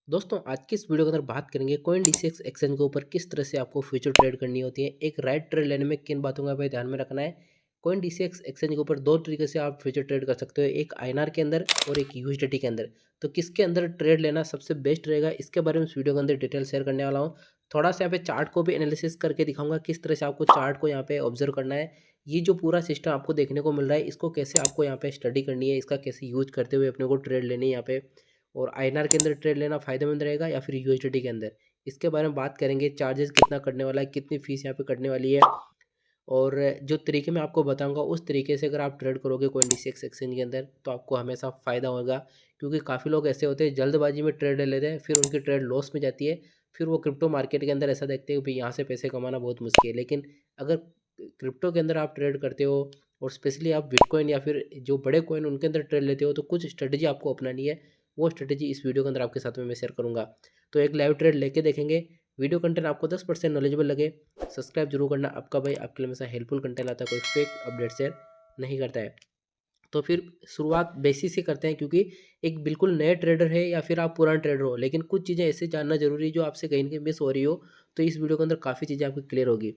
दोस्तों आज की इस वीडियो के अंदर बात करेंगे कॉइन डीसीएक्स एक्सचेंज के ऊपर किस तरह से आपको फ्यूचर ट्रेड करनी होती है। एक राइट ट्रेड लेने में किन बातों का भाई ध्यान में रखना है। कॉइन डीसीएक्स एक्सचेंज के ऊपर दो तरीके से आप फ्यूचर ट्रेड कर सकते हो, एक आईएनआर के अंदर और एक यूएसडीटी के अंदर। तो किसके अंदर ट्रेड लेना सबसे बेस्ट रहेगा, इसके बारे में इस वीडियो के अंदर डिटेल शेयर करने वाला हूँ। थोड़ा सा यहाँ पे चार्ट को भी एनालिसिस करके दिखाऊंगा किस तरह से आपको चार्ट को यहाँ पे ऑब्जर्व करना है। ये जो पूरा सिस्टम आपको देखने को मिल रहा है इसको कैसे आपको यहाँ पे स्टडी करनी है, इसका कैसे यूज करते हुए अपने को ट्रेड लेनी है यहाँ पे। और आईएनआर के अंदर ट्रेड लेना फ़ायदेमंद रहेगा या फिर यूएसडीटी के अंदर, इसके बारे में बात करेंगे। चार्जेस कितना कटने वाला है, कितनी फीस यहाँ पे कटने वाली है, और जो तरीके मैं आपको बताऊंगा उस तरीके से अगर आप ट्रेड करोगे कोई डीसीएक्स एक्सचेंज के अंदर तो आपको हमेशा फ़ायदा होगा। क्योंकि काफ़ी लोग ऐसे होते हैं जल्दबाजी में ट्रेड ले लेते हैं, फिर उनकी ट्रेड लॉस में जाती है। फिर वो क्रिप्टो मार्केट के अंदर ऐसा देखते हैं कि भाई यहाँ से पैसे कमाना बहुत मुश्किल है। लेकिन अगर क्रिप्टो के अंदर आप ट्रेड करते हो और स्पेशली आप बिटकॉइन या फिर जो बड़े कॉइन उनके अंदर ट्रेड लेते हो तो कुछ स्ट्रेटजी आपको अपनानी है। वो स्ट्रेटजी इस वीडियो के अंदर आपके साथ में मैं शेयर करूंगा। तो एक लाइव ट्रेड लेके देखेंगे। वीडियो कंटेंट आपको 10% नॉलेजेबल लगे सब्सक्राइब जरूर करना। आपका भाई आपके लिए हमेशा हेल्पफुल कंटेंट आता है, कोई फेक अपडेट शेयर नहीं करता है। तो फिर शुरुआत बेसिक से करते हैं, क्योंकि एक बिल्कुल नए ट्रेडर है या फिर आप पुराने ट्रेडर हो लेकिन कुछ चीज़ें ऐसे जानना जरूरी है जो आपसे कहीं ना कहीं मिस हो रही हो। तो इस वीडियो के अंदर काफ़ी चीज़ें आपकी क्लियर होगी।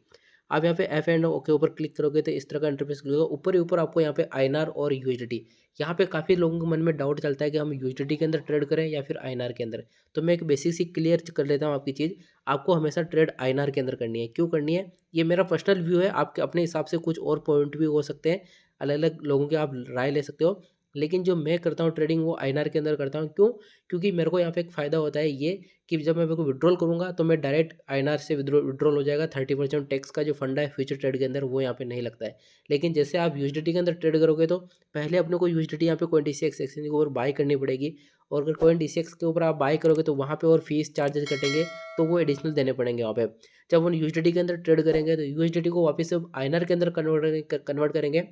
आप यहाँ पे एफ एंड ओ के ऊपर क्लिक करोगे तो इस तरह का इंटरफेस खुलेगा। ऊपर ही ऊपर आपको यहाँ पे आईएनआर और यूएसडीटी। यहाँ पे काफ़ी लोगों के मन में डाउट चलता है कि हम यूएसडीटी के अंदर ट्रेड करें या फिर आईएनआर के अंदर। तो मैं एक बेसिक सी क्लियर कर लेता हूँ आपकी चीज़। आपको हमेशा ट्रेड आईएनआर के अंदर करनी है। क्यों करनी है, ये मेरा पर्सनल व्यू है। आपके अपने हिसाब से कुछ और पॉइंट भी हो सकते हैं, अलग अलग लोगों के आप राय ले सकते हो। लेकिन जो मैं करता हूँ ट्रेडिंग वो आईएनआर के अंदर करता हूँ। क्यों? क्योंकि मेरे को यहाँ पे एक फ़ायदा होता है ये कि जब मैं मेरे को विड्रॉल करूँगा तो मैं डायरेक्ट आईएनआर से विड्रॉल हो जाएगा। 30% टैक्स का जो फंडा है फ्यूचर ट्रेड के अंदर वो यहाँ पे नहीं लगता है। लेकिन जैसे आप यूएसडीटी के अंदर ट्रेड करोगे तो पहले अपने को यूएसडीटी यहाँ पे कॉइन डीसीएक्स एक्सचेंज के ऊपर बाय करनी पड़ेगी। और अगर कॉइन डीसीएक्स के ऊपर आप बाय करोगे तो वहाँ पे और फीस चार्जेस कटेंगे, तो वो एडिशनल देने पड़ेंगे वहाँ पे। जब हम यूएसडीटी के अंदर ट्रेड करेंगे तो यूएसडीटी को वापस से आईएनआर के अंदर कन्वर्ट करेंगे,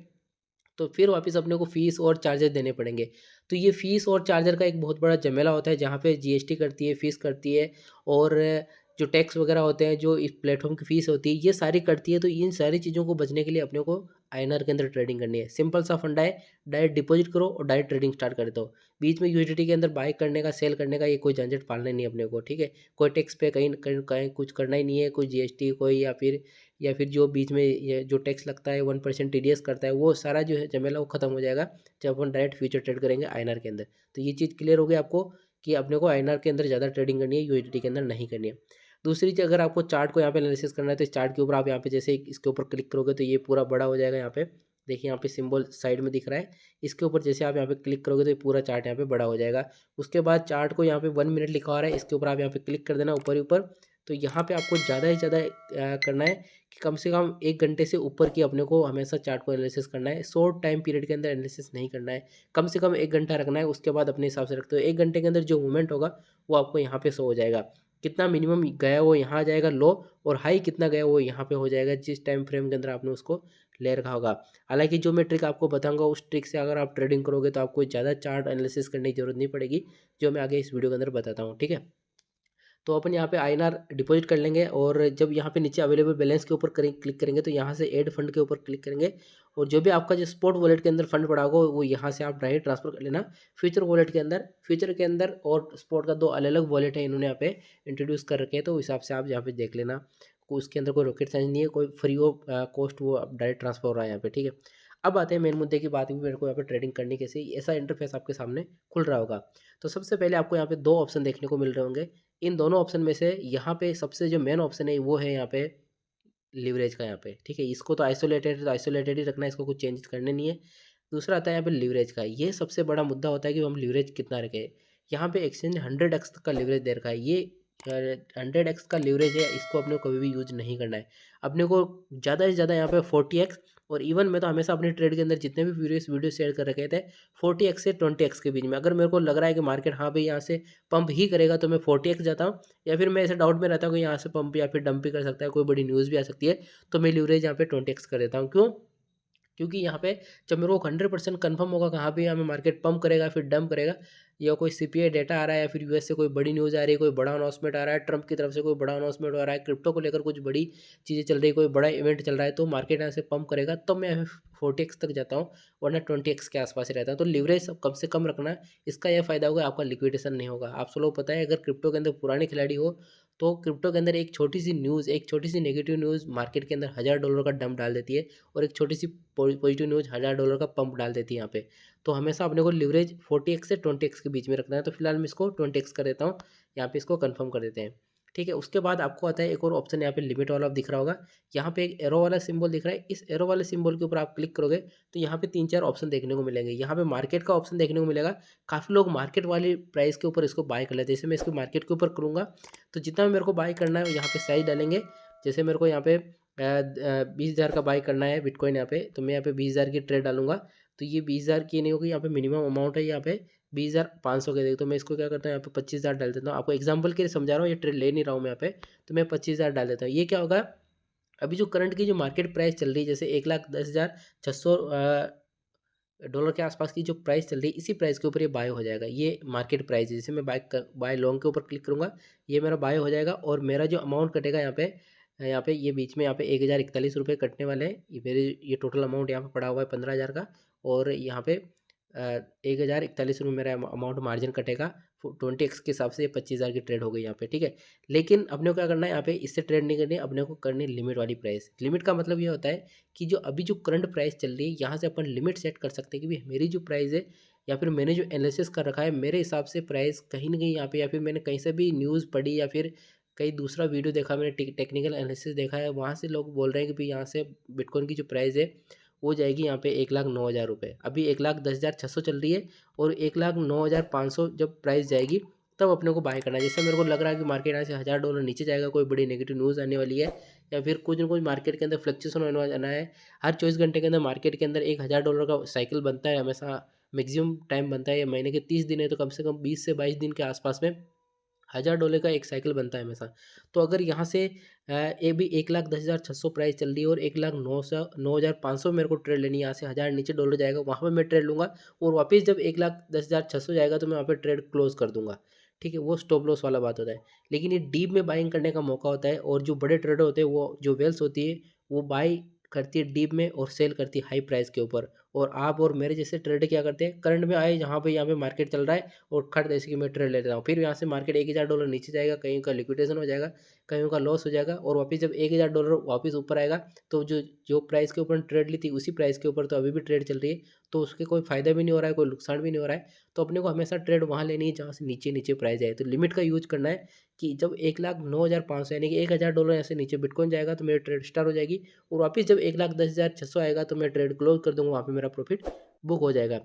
तो फिर वापस अपने को फ़ीस और चार्जेस देने पड़ेंगे। तो ये फ़ीस और चार्जर का एक बहुत बड़ा झमेला होता है, जहाँ पे जीएसटी करती है, फ़ीस करती है, और जो टैक्स वगैरह होते हैं, जो इस प्लेटफ़ॉर्म की फ़ीस होती है, ये सारी करती है। तो इन सारी चीज़ों को बचने के लिए अपने को आईएनआर के अंदर ट्रेडिंग करनी है। सिंपल सा फंडा है, डायरेक्ट डिपॉज़िट करो और डायरेक्ट ट्रेडिंग स्टार्ट कर दो। बीच में यूएसडीटी के अंदर बाय करने का, सेल करने का ये कोई झंझट पालना नहीं है अपने को, ठीक है? कोई टैक्स पे कहीं कहीं कहीं कुछ करना ही नहीं है, कोई जीएसटी कोई या फिर जो बीच में ये जो टैक्स लगता है 1% टीडीएस करता है, वो सारा जो है झमेला वो खत्म हो जाएगा जब अपन डायरेक्ट फ्यूचर ट्रेड करेंगे आईएनआर के अंदर। तो ये चीज़ क्लियर हो गई आपको कि अपने को आईएनआर के अंदर ज़्यादा ट्रेडिंग करनी है, यूएसडीटी के अंदर नहीं करनी है। दूसरी चीज़, अगर आपको चार्ट को यहाँ पे एनालिसिस करना है तो इस चार्ट के ऊपर आप यहाँ पे जैसे इसके ऊपर क्लिक करोगे तो ये पूरा बड़ा हो जाएगा। यहाँ पे देखिए, यहाँ पे सिंबल साइड में दिख रहा है। इसके ऊपर जैसे आप यहाँ पे क्लिक करोगे तो ये पूरा चार्ट यहाँ पे बड़ा हो जाएगा। उसके बाद चार्ट को यहाँ पे 1 मिनट लिखा आ रहा है, इसके ऊपर आप यहाँ पे क्लिक कर देना ऊपर ही ऊपर। तो यहाँ पे आपको ज़्यादा ही ज़्यादा करना है कि कम से कम 1 घंटे से ऊपर की अपने को हमेशा चार्ट को एनालिसिस करना है। शॉर्ट टाइम पीरियड के अंदर एनालिसिस नहीं करना है। कम से कम 1 घंटा रखना है, उसके बाद अपने हिसाब से रखते हो। 1 घंटे के अंदर जो मूवमेंट होगा वो आपको यहाँ पे शो हो जाएगा। कितना मिनिमम गया वो यहाँ आ जाएगा लो, और हाई कितना गया वो यहाँ पे हो जाएगा, जिस टाइम फ्रेम के अंदर आपने उसको ले रखा होगा। हालाँकि जो मैं ट्रिक आपको बताऊँगा उस ट्रिक से अगर आप ट्रेडिंग करोगे तो आपको ज़्यादा चार्ट एनालिसिस करने की ज़रूरत नहीं पड़ेगी, जो मैं आगे इस वीडियो के अंदर बताता हूँ, ठीक है? तो अपन यहाँ पे आईएनआर डिपॉजिट कर लेंगे, और जब यहाँ पे नीचे अवेलेबल बैलेंस के ऊपर क्लिक करेंगे तो यहाँ से ऐड फंड के ऊपर क्लिक करेंगे, और जो भी आपका जो स्पॉट वॉलेट के अंदर फंड पड़ा होगा वो यहाँ से आप डायरेक्ट ट्रांसफर कर लेना फ्यूचर वॉलेट के अंदर। फ्यूचर के अंदर और स्पॉट का दो अलग अलग वॉलेट है, इन्होंने यहाँ पे इंट्रोड्यूस कर रखे हैं, तो उस हिसाब से आप यहाँ पे देख लेना। उसके अंदर कोई रॉकेट साइंस नहीं है, कोई फ्री ऑफ कॉस्ट वो डायरेक्ट ट्रांसफर हो रहा है यहाँ पे, ठीक है? अब आते हैं मेन मुद्दे की बात, भी मेरे को यहाँ पे ट्रेडिंग करनी कैसे, ऐसा इंटरफेस आपके सामने खुल रहा होगा। तो सबसे पहले आपको यहाँ पे दो ऑप्शन देखने को मिल रहे होंगे। इन दोनों ऑप्शन में से यहाँ पे सबसे जो मेन ऑप्शन है वो है यहाँ पे लिवरेज का, यहाँ पे ठीक है। इसको तो आइसोलेटेड ही रखना है, इसको कुछ चेंज करने नहीं है। दूसरा आता है यहाँ पे लिवरेज का। ये सबसे बड़ा मुद्दा होता है कि हम लिवरेज कितना रखें। यहाँ पे एक्सचेंज 100x तक का लिवरेज दे रखा है। ये 100x का लिवरेज है, इसको अपने को कभी भी यूज नहीं करना है। अपने को ज़्यादा से ज़्यादा यहाँ पे 40x, और इवन मैं तो हमेशा अपने ट्रेड के अंदर जितने भी प्रीवियस वीडियो शेयर कर रखे थे 40x से 20x के बीच में। अगर मेरे को लग रहा है कि मार्केट हाँ भाई यहाँ से पंप ही करेगा तो मैं 40x जाता हूँ, या फिर मैं ऐसे डाउट में रहता हूँ कि यहाँ से पंप या फिर डंप भी कर सकता है, कोई बड़ी न्यूज़ भी आ सकती है, तो मैं लीवरेज यहाँ पे 20x कर देता हूँ। क्यों? क्योंकि यहाँ पे जब मेरे को 100% कन्फर्म होगा कहाँ पे हमें मार्केट पंप करेगा फिर डंप करेगा, या कोई सीपीआई डेटा आ रहा है, या फिर यूएस से कोई बड़ी न्यूज़ आ रही है, कोई बड़ा अनाउंसमेंट आ रहा है, ट्रंप की तरफ से कोई बड़ा अनाउंसमेंट हो रहा है, क्रिप्टो को लेकर कुछ बड़ी चीज़ें चल रही है, कोई बड़ा इवेंट चल रहा है, तो मार्केट यहाँ से पंप करेगा, तब मैं 40x तक जाता हूँ, वरना 20x के आसपास ही रहता है। तो लिवरेज कम से कम रखना है। इसका यह फ़ायदा होगा, आपका लिक्विडेशन नहीं होगा। आप सब लोग पता है, अगर क्रिप्टो के अंदर पुराने खिलाड़ी हो, तो क्रिप्टो के अंदर एक छोटी सी न्यूज़, एक छोटी सी नेगेटिव न्यूज़ मार्केट के अंदर $1000 का डंप डाल देती है, और एक छोटी सी पॉजिटिव न्यूज़ $1000 का पंप डाल देती है यहाँ पे। तो हमेशा अपने को लिवरेज 40x से 20x के बीच में रखना है। तो फिलहाल मैं इसको 20x कर देता हूँ, यहाँ पे इसको कंफर्म कर देते हैं। ठीक है, उसके बाद आपको आता है एक और ऑप्शन, यहाँ पे लिमिट वाला दिख रहा होगा। यहाँ पे एक एरो वाला सिंबल दिख रहा है। इस एरो वाले सिंबल के ऊपर आप क्लिक करोगे तो यहाँ पे 3-4 ऑप्शन देखने को मिलेंगे। यहाँ पे मार्केट का ऑप्शन देखने को मिलेगा। काफ़ी लोग मार्केट वाली प्राइस के ऊपर इसको बाय कर लेते हैं। जैसे मैं इसको मार्केट के ऊपर करूँगा, तो जितना मेरे को बाय करना है यहाँ पे साइज डालेंगे। जैसे मेरे को यहाँ पे 20,000 का बाय करना है बिटकॉइन यहाँ पे, तो मैं यहाँ पे 20,000 की ट्रेड डालूंगा। तो ये 20,000 की नहीं होगी, यहाँ पे मिनिमम अमाउंट है यहाँ पे 20,500 के। देख, तो मैं इसको क्या करता हूँ, यहाँ पे 25,000 डाल देता हूँ। आपको एग्जांपल के लिए समझा रहा हूँ, ये ट्रेड ले नहीं रहा हूँ मैं यहाँ पे। तो मैं 25,000 डाल देता हूँ। ये क्या होगा, अभी जो करंट की जो मार्केट प्राइस चल रही है, जैसे 1,10,600 डॉलर के आसपास की जो प्राइस चल रही है, इसी प्राइस के ऊपर ये बाय हो जाएगा। ये मार्केट प्राइस है। जैसे मैं बाय लॉन्ग के ऊपर क्लिक करूँगा, ये मेरा बाय हो जाएगा, और मेरा जो अमाउंट कटेगा यहाँ पे ये बीच में यहाँ पे 1,041 रुपये कटने वाले हैं। ये मेरे ये टोटल अमाउंट यहाँ पे पड़ा हुआ है 15,000 का, और यहाँ पे 1,041 रुपये मेरा अमाउंट मार्जिन कटेगा। 20x के हिसाब से ये 25,000 की ट्रेड हो गई यहाँ पे। ठीक है, लेकिन अपने को क्या करना है, यहाँ पे इससे ट्रेड नहीं करनी है, अपने को करनी है लिमिट वाली प्राइस। लिमिट का मतलब ये होता है कि जो अभी जो करंट प्राइस चल रही है, यहाँ से अपन लिमिट सेट कर सकते हैं कि भाई मेरी जो प्राइस है, या फिर मैंने जो एनालिसिस कर रखा है, मेरे हिसाब से प्राइस कहीं ना कहीं यहाँ पे, या फिर मैंने कहीं से भी न्यूज़ पढ़ी, या फिर कहीं दूसरा वीडियो देखा, मैंने टेक्निकल एनालिसिस देखा है, वहाँ से लोग बोल रहे हैं कि भाई यहाँ से बिटकॉइन की जो प्राइस है वो जाएगी यहाँ पे 1,09,000 रुपये। अभी 1,10,600 चल रही है, और 1,09,500 जब प्राइस जाएगी तब अपने को बाय करना है। जैसे मेरे को लग रहा है कि मार्केट यहाँ से $1,000 नीचे जाएगा, कोई बड़ी नेगेटिव न्यूज़ आने वाली है, या फिर कुछ ना कुछ मार्केट के अंदर फ्लक्चुएशन होने वाला है। हर 24 घंटे के अंदर मार्केट के अंदर $1,000 का साइकिल बनता है हमेशा, मैक्सिमम टाइम बनता है। ये महीने के 30 दिन है, तो कम से कम 20 से 22 दिन के आसपास में $1,000 का एक साइकिल बनता है हमेशा। तो अगर यहाँ से ये भी 1,10,600 प्राइस चल रही है, और 1,09,500 मेरे को ट्रेड लेनी है, यहाँ से 1,000 नीचे डॉलर जाएगा, वहाँ पे मैं ट्रेड लूँगा, और वापस जब 1,10,600 जाएगा तो मैं वहाँ पे ट्रेड क्लोज कर दूंगा। ठीक है, वो स्टॉप लॉस वाला बात होता है। लेकिन ये डीप में बाइंग करने का मौका होता है, और जो बड़े ट्रेडर होते हैं, वो जो वेल्स होती है, वो बाई करती है डीप में और सेल करती है हाई प्राइस के ऊपर। और आप और मेरे जैसे ट्रेडर क्या करते हैं, करंट में आए जहाँ पे यहाँ पे मार्केट चल रहा है, और खट जैसे कि मैं ट्रेड ले लेता हूँ, फिर यहाँ से मार्केट $1,000 नीचे जाएगा, कहीं का लिक्विडेशन हो जाएगा, कहीं का लॉस हो जाएगा, और वापस जब $1,000 वापस ऊपर आएगा, तो जो जो प्राइस के ऊपर ट्रेड ली थी, उसी प्राइस के ऊपर तो अभी भी ट्रेड चल रही है, तो उसके कोई फायदा भी नहीं हो रहा है, कोई नुकसान भी नहीं हो रहा है। तो अपने को हमेशा ट्रेड वहाँ लेनी है जहाँ से नीचे नीचे प्राइस आए। तो लिमिट का यूज करना है कि जब 1,09,500 यानी कि $1,000 ऐसे नीचे बिटकॉइन जाएगा, तो मेरी ट्रेड स्टार्ट हो जाएगी, और वापस जब 1,10,600 आएगा तो मैं ट्रेड क्लोज कर दूंगा, वहाँ पे मेरा प्रॉफिट बुक हो जाएगा।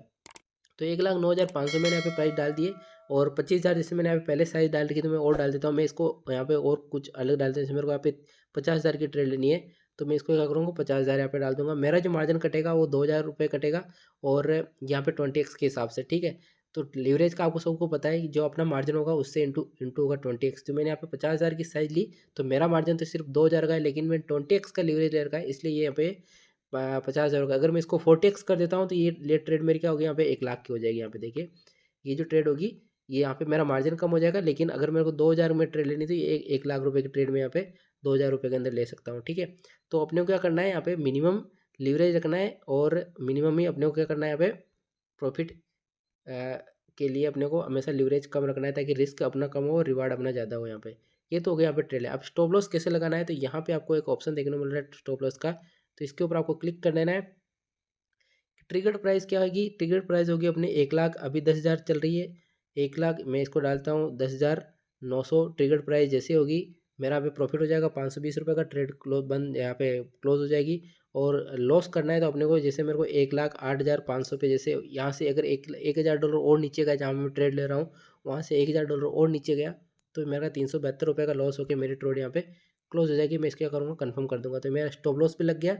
तो 1,09,500 मैंने यहाँ पे प्राइस डाल दिए, और 25,000 जैसे मैंने यहाँ पे पहले साइज डाल रखी, तो मैं और डाल देता हूँ। मैं इसको यहाँ पे और कुछ अलग डाल देता हूँ। जैसे मेरे को यहाँ पे 50,000 की ट्रेड लेनी है, तो मैं इसको क्या करूँगा, 50,000 यहाँ पे डाल दूंगा। मेरा जो मार्जिन कटेगा वो $2,000 कटेगा, और यहाँ पे 20x के हिसाब से। ठीक है, तो लीवरेज का आपको सबको पता है कि जो अपना मार्जिन होगा उससे इंटू इंटू होगा 20x। तो मैंने यहाँ पे 50,000 की साइज ली, तो मेरा मार्जिन तो सिर्फ 2,000 का है, लेकिन मैं 20x का लीवरेज ले रखा है, इसलिए ये यहाँ पे 50,000 का। अगर मैं इसको 40x कर देता हूँ, तो ये ट्रेड मेरी क्या होगी, यहाँ पे 1,00,000 की हो जाएगी। यहाँ पे देखिए, ये जो ट्रेड होगी, ये यहाँ पे मेरा मार्जिन कम हो जाएगा, लेकिन अगर मेरे को 2,000 में ट्रेड लेनी थी, 1,00,000 रुपये की ट्रेड में यहाँ पे 2,000 रुपये के अंदर ले सकता हूँ। ठीक है, तो अपने को क्या करना है, यहाँ पे मिनिमम लीवरेज रखना है, और मिनिमम ही अपने को क्या करना है, यहाँ पे प्रॉफिट के लिए अपने को हमेशा लीवरेज कम रखना है, ताकि रिस्क अपना कम हो और रिवार्ड अपना ज़्यादा हो। यहाँ पे ये तो हो गया यहाँ पे ट्रेड है। अब स्टॉप लॉस कैसे लगाना है, तो यहाँ पे आपको एक ऑप्शन देखने को मिल रहा है स्टॉप लॉस का, तो इसके ऊपर आपको क्लिक कर देना है। ट्रिगर्ड प्राइस क्या होगी, ट्रिगर्ड प्राइस होगी अपने 1,00,000, अभी 10,000 चल रही है। 1,00,000 मैं इसको डालता हूँ 10,900, ट्रिगर्ड प्राइस जैसे होगी, मेरा यहाँ पे प्रॉफिट हो जाएगा 520 रुपये का। ट्रेड क्लोज बंद यहाँ पे क्लोज हो जाएगी। और लॉस करना है तो अपने को, जैसे मेरे को 1,08,500 पे, जैसे यहाँ से अगर $1,000 और नीचे गया, जहाँ मैं ट्रेड ले रहा हूँ, वहाँ से $1,000 और नीचे गया, तो मेरा 372 रुपये का लॉस होकर मेरी ट्रेड यहाँ पे क्लोज हो जाएगी। मैं इसका करूँगा, कन्फर्म कर दूंगा, तो मेरा स्टॉप लॉस पे लग गया।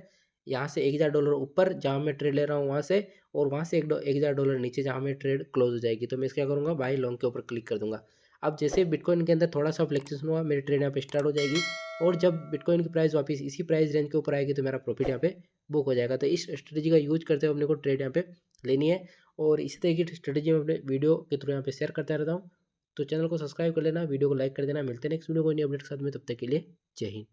यहाँ से $1,000 ऊपर जहाँ मैं ट्रेड ले रहा हूँ वहाँ से, और वहाँ से $1,000 नीचे जहाँ मैं ट्रेड क्लोज हो जाएगी, तो मैं इसका करूँगा, बाई लॉन्ग के ऊपर क्लिक कर दूंगा। अब जैसे बिटकॉइन के अंदर थोड़ा सा फ्लेक्चुएशन हुआ, मेरी ट्रेड यहाँ पे स्टार्ट हो जाएगी, और जब बिटकॉइन की प्राइस वापस इसी प्राइस रेंज के ऊपर आएगी, तो मेरा प्रॉफिट यहाँ पे बुक हो जाएगा। तो इस स्ट्रेटेजी का यूज करते हुए अपने को ट्रेड यहाँ पे लेनी है, और इसी तरीके की स्ट्रेटेजी मैं अपने वीडियो के थ्रू यहाँ पे शेयर करता रहता हूँ। तो चैनल को सब्सक्राइब कर लेना, वीडियो को लाइक कर देना। मिलते हैं नेक्स्ट वीडियो को नई अपडेट के साथ में, तब तक के लिए जय हिंद।